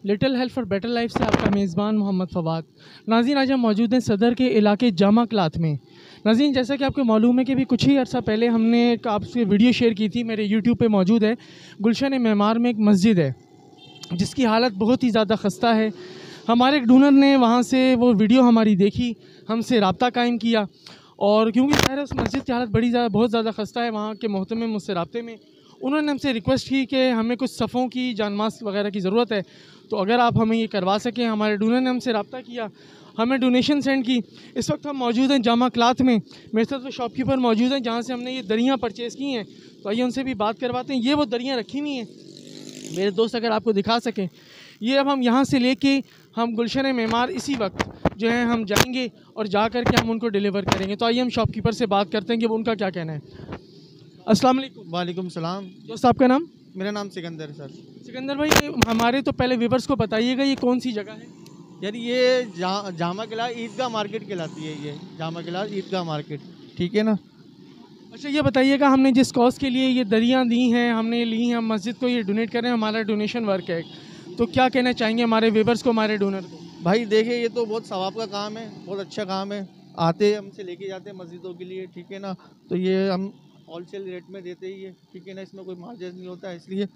Little help for better life سے آپ کا میزبان محمد فواد۔ ناظرین، آج ہم موجود ہیں صدر کے علاقے جامع کلاتھ میں۔ ناظرین، جیسا کہ آپ کو معلوم ہے کہ کچھ ہی عرصہ پہلے ہم نے ایک آپ سے ویڈیو شیئر کی تھی، میرے یوٹیوب پہ موجود ہے۔ گلشن معمار میں ایک مسجد ہے جس کی حالت بہت ہی زیادہ خستہ ہے۔ ہمارے ایک ڈونر نے وہاں سے وہ ویڈیو ہماری دیکھی، ہم سے رابطہ قائم کیا، اور کیونکہ ظاہر ہے اس مسجد کی حالت بہت زیادہ خستہ ہے، وہاں کے محتمم مجھ سے رابطے میں، انہوں نے ہم سے ریکویسٹ کی کہ ہمیں کچھ صفوں کی جان ماسک وغیرہ کی ضرورت ہے، تو اگر آپ ہمیں یہ کروا سکیں۔ ہمارے ڈونر نے ہم سے رابطہ کیا، ہمیں ڈونیشن سینڈ کی۔ اس وقت ہم موجود ہیں جامع کلاتھ میں، میرے ساتھ وہ شاپ کیپر موجود ہیں جہاں سے ہم نے یہ دریاں پرچیز کی ہیں، تو آئیے ان سے بھی بات کرواتے ہیں۔ یہ وہ دریاں رکھی ہوئی ہیں میرے دوست، اگر آپ کو دکھا سکیں، یہ اب ہم یہاں سے لے کے ہم گلشن معمار اسی وقت جو ہے ہم جائیں گے اور جا کر کے ہم ان کو ڈیلیور کریں گے۔ تو آئیے ہم شاپ کیپر سے بات کرتے ہیں کہ ان کا کیا کہنا ہے۔ السلام علیکم۔ وعلیکم السلام۔ دوست، آپ کا نام؟ میرا نام سکندر ہے سر۔ سکندر بھائی، ہمارے تو پہلے ویورز کو بتائیے گا یہ کون سی جگہ ہے؟ یار یہ جامع کلاتھ عیدگاہ مارکیٹ کہلاتی ہے، یہ جامع کلاتھ عیدگاہ مارکیٹ، ٹھیک ہے نا؟ اچھا، یہ بتائیے گا، ہم نے جس کاز کے لیے یہ دریاں دی ہیں، ہم نے لی ہیں، ہم مسجد کو یہ ڈونیٹ کر رہے ہیں، ہمارا ڈونیشن ورک ہے، تو کیا کہنا چاہیں گے ہمارے ویورز کو، ہمارے ڈونر کو؟ بھائی دیکھیں، یہ تو بہت ثواب کا کام ہے، بہت اچھا کام ہے۔ آتے ہم سے لے کے جاتے ہیں مسجدوں کے لیے، ٹھیک ہے نا؟ تو یہ ہم ہول سیل ریٹ میں دیتے ہی ہے، ٹھیک ہے نا؟ اس میں کوئی مارجن نہیں ہوتا ہے، اس لیے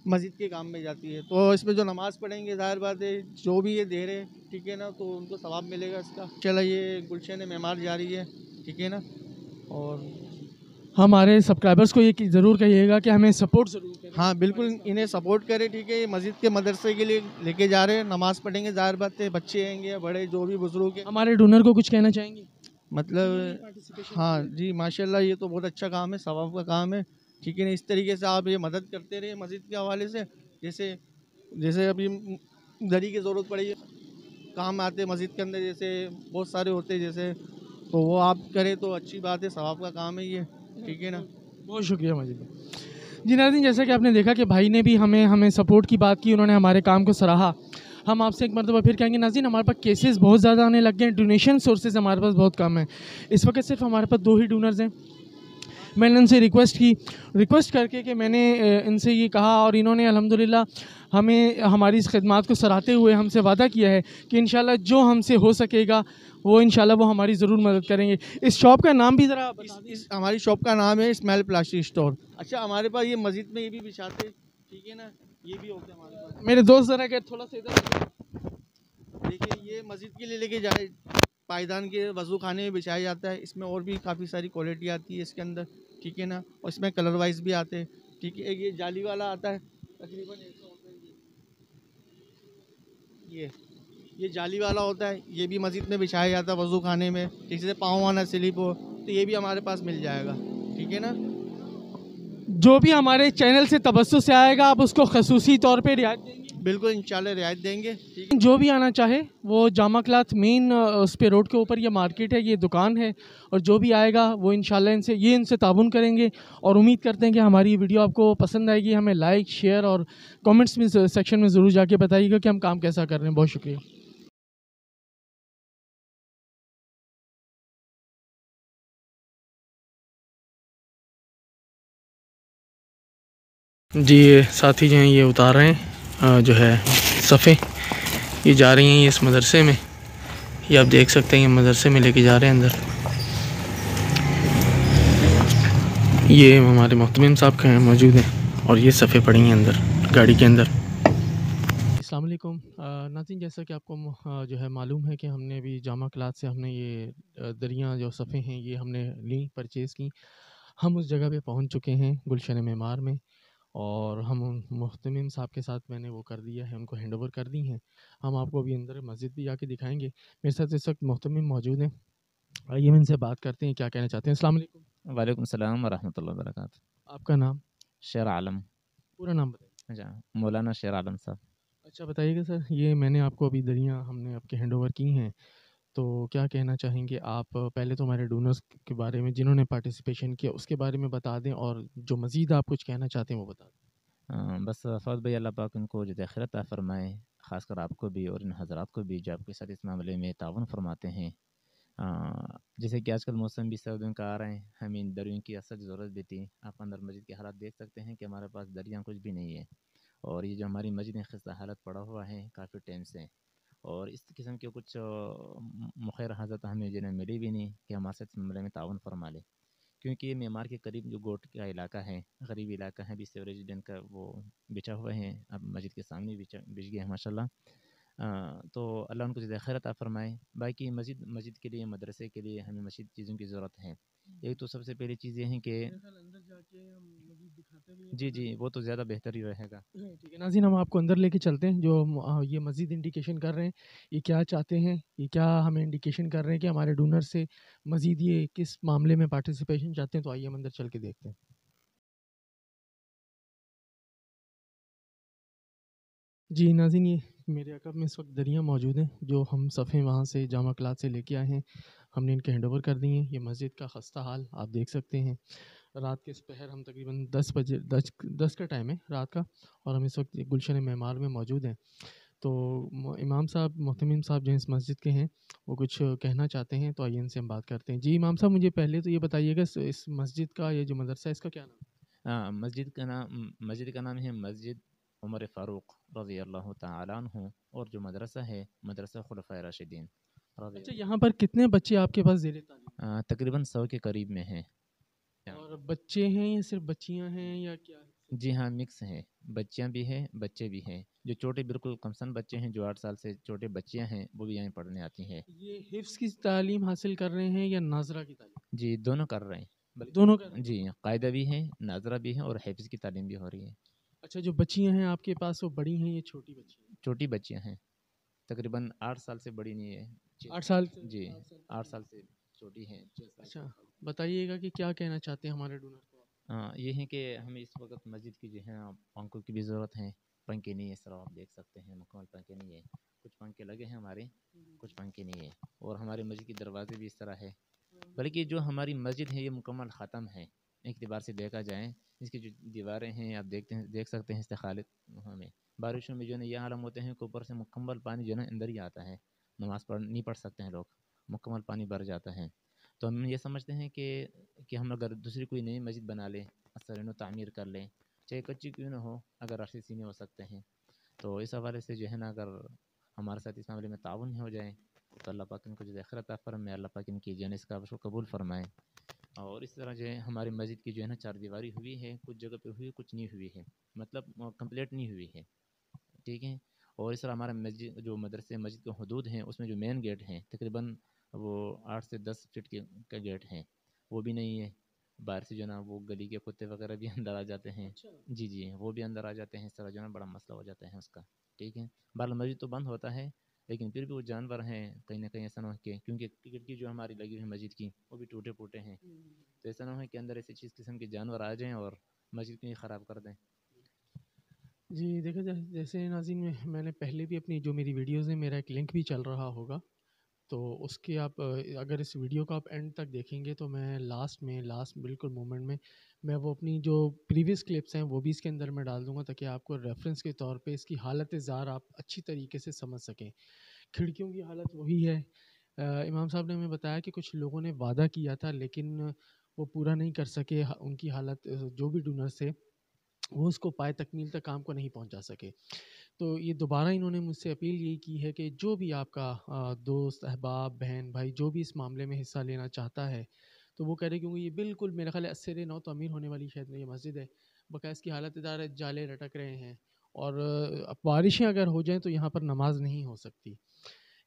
مسجد کے کام میں جاتی ہے۔ تو اس میں جو نماز پڑھیں گے، ظاہر بات ہے جو بھی یہ دے رہے ہیں، ٹھیک ہے نا، تو ان کو ثواب ملے گا اس کا۔ چلا یہ گلشن معمار جا رہی ہے، ٹھیک ہے نا؟ اور ہمارے سبسکرائبرز کو یہ ضرور کہیے گا کہ ہمیں سپورٹ ضرور کریں۔ ہاں بالکل، انہیں سپورٹ کرے، ٹھیک ہے؟ یہ مسجد کے مدرسے کے لیے لے کے جا رہے ہیں، نماز پڑھیں گے، ظاہر بات ہے بچے آئیں گے یا بڑے جو بھی بزرگ ہیں۔ ہمارے ڈونر کو کچھ کہنا چاہیں گے؟ مطلب ہاں جی، ماشاءاللہ یہ تو بہت اچھا کام ہے، ثواب کا کام ہے، ٹھیک ہے نا؟ اس طریقے سے آپ یہ مدد کرتے رہے مسجد کے حوالے سے، جیسے ابھی دری کی ضرورت پڑی ہے، کام آتے مسجد کے اندر، جیسے بہت سارے ہوتے جیسے، تو وہ آپ کریں تو اچھی بات ہے، ثواب کا کام ہے یہ، ٹھیک ہے نا؟ بہت شکریہ مجید۔ جی ناظرین، جیسا کہ آپ نے دیکھا کہ بھائی نے بھی ہمیں سپورٹ کی بات کی، انہوں نے ہمارے کام کو سراہا۔ ہم آپ سے ایک مرتبہ پھر کہیں گے ناظرین، ہمارے پاس کیسز بہت زیادہ آنے لگ گئے ہیں، ڈونیشن سورسز ہمارے پاس بہت کم ہیں۔ اس وقت صرف ہمارے پاس 2 ہی ڈونرز ہیں۔ میں نے ان سے ریکویسٹ کر کے کہ میں نے ان سے یہ کہا، اور انہوں نے الحمدللہ ہمیں ہماری اس خدمات کو سراہتے ہوئے ہم سے وعدہ کیا ہے کہ انشاءاللہ جو ہم سے ہو سکے گا وہ انشاءاللہ وہ ہماری ضرور مدد کریں گے۔ اس شاپ کا نام بھی ذرا بتا دیں۔ ہماری شاپ کا نام ہے اسماعیل پلاسٹک اسٹور۔ اچھا، ہمارے پاس یہ مسجد میں یہ بھی بچھاتے، ٹھیک ہے نا؟ یہ بھی ہوتا ہے ہمارے پاس۔ میرے دوست ذرا کہ تھوڑا سا ادھر دیکھیے، یہ مسجد کے لیے لے کے جائے، پائیدان کے وضو خانے میں بچھایا جاتا ہے۔ اس میں اور بھی کافی ساری کوالٹی آتی ہے اس کے اندر، ٹھیک ہے نا؟ اور اس میں کلر وائز بھی آتے ہیں، ٹھیک ہے؟ ایک یہ جالی والا آتا ہے، تقریباً ایسا ہوتا ہے، یہ جالی والا ہوتا ہے، یہ بھی مسجد میں بچھایا جاتا ہے وضو خانے میں، ٹھیک سے پاؤں وانا سلپ ہو تو یہ بھی ہمارے پاس مل جائے گا، ٹھیک ہے نا؟ جو بھی ہمارے چینل سے تبسم سے آئے گا آپ اس کو خصوصی طور پہ رعایت دیں گے؟ بالکل، انشاءاللہ رعایت دیں گے، ٹھیک ہے؟ جو بھی آنا چاہے وہ جامع کلاتھ مین اس پہ روڈ کے اوپر یہ مارکیٹ ہے، یہ دکان ہے، اور جو بھی آئے گا وہ انشاءاللہ ان سے تعاون کریں گے، اور امید کرتے ہیں کہ ہماری یہ ویڈیو آپ کو پسند آئے گی۔ ہمیں لائک، شیئر اور کامنٹس میں سیکشن میں ضرور جا کے بتائیے گا کہ ہم کام کیسا کر رہے ہیں۔ بہت شکریہ۔ جی، ساتھی جو ہیں یہ اتار رہے ہیں جو ہے صفے، یہ جا رہی ہیں اس مدرسے میں، یہ آپ دیکھ سکتے ہیں یہ مدرسے میں لے کے جا رہے ہیں اندر۔ یہ ہمارے محتمم صاحب کے موجود ہیں اور یہ صفے پڑی ہیں اندر گاڑی کے اندر۔ السلام علیکم ناظرین، جیسا کہ آپ کو جو ہے معلوم ہے کہ ہم نے ابھی جامع کلاتھ سے ہم نے یہ دریاں جو صفے ہیں یہ ہم نے لیں، پرچیز کی۔ ہم اس جگہ پہ پہنچ چکے ہیں گلشن معمار میں، اور ہم محتمم صاحب کے ساتھ میں نے وہ کر دیا ہے، ان کو ہینڈ اوور کر دی ہیں۔ ہم آپ کو ابھی اندر مسجد بھی جا کے دکھائیں گے۔ میرے ساتھ اس وقت محتمم موجود ہیں، آئیے ہم ان سے بات کرتے ہیں کیا کہنا چاہتے ہیں۔ السلام علیکم۔ وعلیکم السلام ورحمۃ اللہ وبرکاتہ۔ آپ کا نام؟ شیر عالم۔ پورا نام بتائیے۔ اچھا، مولانا شیر عالم صاحب۔ اچھا بتائیے گا سر، یہ میں نے آپ کو ابھی دریاں ہم نے آپ کے ہینڈ اوور کی ہیں، تو کیا کہنا چاہیں گے آپ؟ پہلے تو ہمارے ڈونرز کے بارے میں جنہوں نے پارٹیسپیشن کیا اس کے بارے میں بتا دیں، اور جو مزید آپ کچھ کہنا چاہتے ہیں وہ بتا دیں۔ بس فواد بھائی، اللہ پاک ان کو جزائے خیر عطا فرمائے، خاص کر آپ کو بھی اور ان حضرات کو بھی جو آپ کے ساتھ اس معاملے میں تعاون فرماتے ہیں۔ جیسے کہ آج کل موسم بھی سردیوں کا آ رہے ہیں، ہمیں ان دریوں کی اصل ضرورت بھی تھی۔ آپ اندر مسجد کے حالات دیکھ سکتے ہیں کہ ہمارے پاس دریاں کچھ بھی نہیں ہے، اور یہ جو ہماری مسجد خستہ حالت پڑا ہوا ہے کافی ٹائم سے، اور اس قسم کے کچھ مخیر حضرت ہمیں جنہیں ملی بھی نہیں کہ ہمارے ساتھ اس معاملے میں تعاون فرما لے، کیونکہ یہ معمار کے قریب جو گوٹ کا علاقہ ہے، غریبی علاقہ ہے، بھی سیوریج ڈین کا وہ بچا ہوا ہے، اب مسجد کے سامنے بچ گیا ہے ماشاء اللہ۔ تو اللہ ان کو جزائے خیر عطا فرمائے۔ باقی مسجد کے لیے، مدرسے کے لیے ہمیں مزید چیزوں کی ضرورت ہے۔ ایک تو سب سے پہلی چیز یہ ہے کہ اندر جا کے ہم مزید دکھاتے بھی ہیں جی جی وہ تو زیادہ بہتر ہی رہے گا۔ ٹھیک ہے ناظرین، ہم آپ کو اندر لے کے چلتے ہیں، جو یہ مزید انڈیکیشن کر رہے ہیں، یہ کیا چاہتے ہیں، یہ کیا ہمیں انڈیکیشن کر رہے ہیں کہ ہمارے ڈونر سے مزید یہ کس معاملے میں پارٹیسپیشن چاہتے ہیں، تو آئیے ہم اندر چل کے دیکھتے ہیں۔ جی ناظرین، یہ میرے عقب میں اس وقت دریاں موجود ہیں جو ہم صفحے وہاں سے جامع کلات سے لے کے آئے ہیں، ہم نے ان کے ہینڈ اوور کر دیے ہیں۔ یہ مسجد کا خستہ حال آپ دیکھ سکتے ہیں۔ رات کے اس پہر ہم تقریباً 10 کا ٹائم ہے رات کا، اور ہم اس وقت گلشن معمار میں موجود ہیں۔ تو امام صاحب، محتمم صاحب جو اس مسجد کے ہیں، وہ کچھ کہنا چاہتے ہیں، تو آئیے ان سے ہم بات کرتے ہیں۔ جی امام صاحب، مجھے پہلے تو یہ بتائیے گا اس مسجد کا، یہ جو مدرسہ ہے، اس کا کیا نام ہے؟ مسجد کا نام ہے مسجد عمر فاروق رضی اللہ تعالیٰ عنہ، اور جو مدرسہ ہے مدرسہ خلفائے راشدین رضی اچھا، یہاں پر کتنے بچے آپ کے پاس زیر تعلیم ہیں؟ تقریباً 100 کے قریب میں ہیں۔ اور بچے ہیں یا صرف بچیاں ہیں یا کیا ہے؟ جی ہاں، مکس ہیں، بچیاں بھی ہیں بچے بھی ہیں، جو چھوٹے بالکل کمسن بچے ہیں، جو 8 سال سے چھوٹے بچیاں ہیں، وہ بھی یہیں پڑھنے آتی ہیں۔ یہ حفظ کی تعلیم حاصل کر رہے ہیں یا ناظرہ کی تعلیم؟ جی دونوں کر رہے ہیں، دونوں کر رہے ہیں۔ جی قاعدہ بھی ہیں، ناظرہ بھی ہیں، اور حفظ کی تعلیم بھی ہو رہی ہے۔ اچھا، جو بچیاں ہیں آپ کے پاس، وہ بڑی ہیں یا چھوٹی بچی ہیں؟ چھوٹی بچیاں ہیں، تقریباً 8 سال سے بڑی نہیں ہے۔ 8 سال سے؟ جی 8 سال سے چھوٹی ہیں 6 سال اچھا، کی۔ بتائیے گا کہ کیا کہنا چاہتے ہیں ہمارے ڈونر کو آپ؟ یہ ہے کہ ہمیں اس وقت مسجد کی جو ہے پنکھوں کی بھی ضرورت ہے، پنکھے نہیں ہے، اس طرح آپ دیکھ سکتے ہیں مکمل پنکھے نہیں ہے، کچھ پنکھے لگے ہیں ہمارے، کچھ پنکھے نہیں ہے، اور ہمارے مسجد کے دروازے بھی اس طرح ہے، بلکہ جو ہماری مسجد ہے یہ مکمل ختم ہے ایک اعتبار سے دیکھا جائے۔ اس کی جو دیواریں ہیں آپ دیکھ سکتے ہیں استخالت، ہمیں بارشوں میں جو ہے یہ عالم ہوتے ہیں کہ اوپر سے مکمل پانی جو ہے اندر ہی آتا ہے، نماز نہیں پڑھ سکتے ہیں لوگ، مکمل پانی بھر جاتا ہے۔ تو ہم یہ سمجھتے ہیں کہ ہم اگر دوسری کوئی نئی مسجد بنا لیں، اثر و تعمیر کر لیں، چاہے کچی کیوں نہ ہو، اگر رشید سینے ہو سکتے ہیں، تو اس حوالے سے جو ہے نا اگر ہمارے ساتھ اس معاملے میں تعاون ہو جائے تو اللہ پاک ان کو جو خیر عطا فرمائے، اللہ پاک ان کی جو ہے اس کا قبول فرمائے۔ اور اس طرح جو ہے ہماری مسجد کی جو ہے نا 4 دیواری ہوئی ہے، کچھ جگہ پہ ہوئی، کچھ نہیں ہوئی ہے، مطلب کمپلیٹ نہیں ہوئی ہے، ٹھیک ہے۔ اور اس طرح ہمارا مسجد جو مدرسے مسجد کے حدود ہیں، اس میں جو مین گیٹ ہیں تقریباً وہ 8 سے 10 فٹ کا گیٹ ہیں، وہ بھی نہیں ہے، باہر سے جو ہے نا وہ گلی کے کتے وغیرہ بھی اندر آ جاتے ہیں، جی جی وہ بھی اندر آ جاتے ہیں، اس طرح جو ہے نا بڑا مسئلہ ہو جاتا ہے اس کا، ٹھیک ہے۔ بہرحال مسجد تو بند ہوتا ہے، لیکن پھر بھی وہ جانور ہیں کہیں نہ کہیں ایسا نہ ہو کہ، کیونکہ کھڑکی جو ہماری لگی ہوئی ہے مسجد کی وہ بھی ٹوٹے پھوٹے ہیں، تو ایسا نہ ہو کہ اندر ایسی چیز قسم کے جانور آ جائیں اور مسجد کو ہی خراب کر دیں۔ جی دیکھا جائے، جیسے ناظرین میں نے پہلے بھی اپنی جو میری ویڈیوز ہیں، میرا ایک لنک بھی چل رہا ہوگا، تو اس کے آپ اگر اس ویڈیو کو آپ اینڈ تک دیکھیں گے تو میں لاسٹ بالکل مومنٹ میں وہ اپنی جو پریویس کلپس ہیں وہ بھی اس کے اندر میں ڈال دوں گا، تاکہ آپ کو ریفرنس کے طور پہ اس کی حالت زار آپ اچھی طریقے سے سمجھ سکیں۔ کھڑکیوں کی حالت وہی ہے، امام صاحب نے ہمیں بتایا کہ کچھ لوگوں نے وعدہ کیا تھا لیکن وہ پورا نہیں کر سکے، ان کی حالت جو بھی ڈونرز تھے وہ اس کو پائے تکمیل تک کام کو نہیں پہنچا سکے۔ تو یہ دوبارہ انہوں نے مجھ سے اپیل یہی کی ہے کہ جو بھی آپ کا دوست، احباب، بہن، بھائی جو بھی اس معاملے میں حصہ لینا چاہتا ہے، تو وہ کہہ رہے کیونکہ یہ بالکل میرا خیال ہے 80 9 تعمیر ہونے والی شاید یہ مسجد ہے، بقایا اس کی حالت ادارہ جالے لٹک رہے ہیں، اور بارشیں اگر ہو جائیں تو یہاں پر نماز نہیں ہو سکتی۔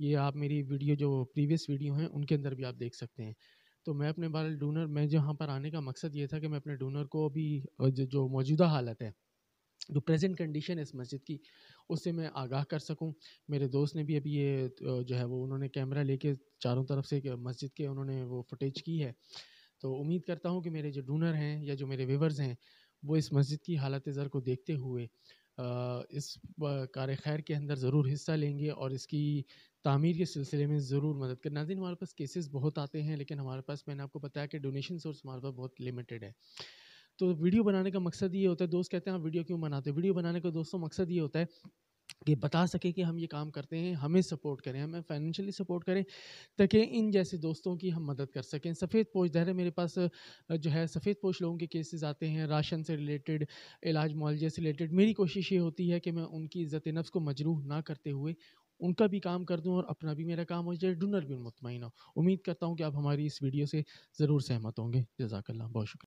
یہ آپ میری ویڈیو جو پریویس ویڈیو ہیں ان کے اندر بھی آپ دیکھ سکتے ہیں۔ تو میں اپنے بارے ڈونر، میں جہاں پر آنے کا مقصد یہ تھا کہ میں اپنے ڈونر کو ابھی جو موجودہ حالت ہے، جو پریزنٹ کنڈیشن ہے اس مسجد کی، اس سے میں آگاہ کر سکوں۔ میرے دوست نے بھی ابھی یہ جو ہے وہ انہوں نے کیمرہ لے کے چاروں طرف سے مسجد کے انہوں نے وہ فوٹیج کی ہے، تو امید کرتا ہوں کہ میرے جو ڈونر ہیں یا جو میرے ویورز ہیں وہ اس مسجد کی حالت زر کو دیکھتے ہوئے اس کار خیر کے اندر ضرور حصہ لیں گے اور اس کی تعمیر کے سلسلے میں ضرور مدد کریں۔ ناظرین، ہمارے پاس کیسز بہت آتے ہیں لیکن ہمارے پاس، میں نے آپ کو بتایا کہ ڈونیشن سورس ہمارے پاس بہت لمیٹڈ ہے، تو ویڈیو بنانے کا مقصد یہ ہوتا ہے، دوست کہتے ہیں آپ ویڈیو کیوں بناتے ہیں، ویڈیو بنانے کا دوستوں مقصد یہ ہوتا ہے کہ بتا سکیں کہ ہم یہ کام کرتے ہیں، ہمیں سپورٹ کریں، ہمیں فائنینشلی سپورٹ کریں تاکہ ان جیسے دوستوں کی ہم مدد کر سکیں۔ سفید پوش ظاہر ہے میرے پاس جو ہے سفید پوش لوگوں کے کیسز آتے ہیں، راشن سے ریلیٹڈ، علاج معالجے سے ریلیٹڈ۔ میری کوشش یہ ہوتی ہے کہ میں ان کی عزت نفس کو مجروح نہ کرتے ہوئے ان کا بھی کام کر دوں اور اپنا بھی میرا کام ہو جائے، ڈونر بھی مطمئن ہو۔ امید کرتا ہوں کہ آپ ہماری اس ویڈیو سے ضرور سہمت ہوں گے۔ جزاک اللہ، بہت شکریہ۔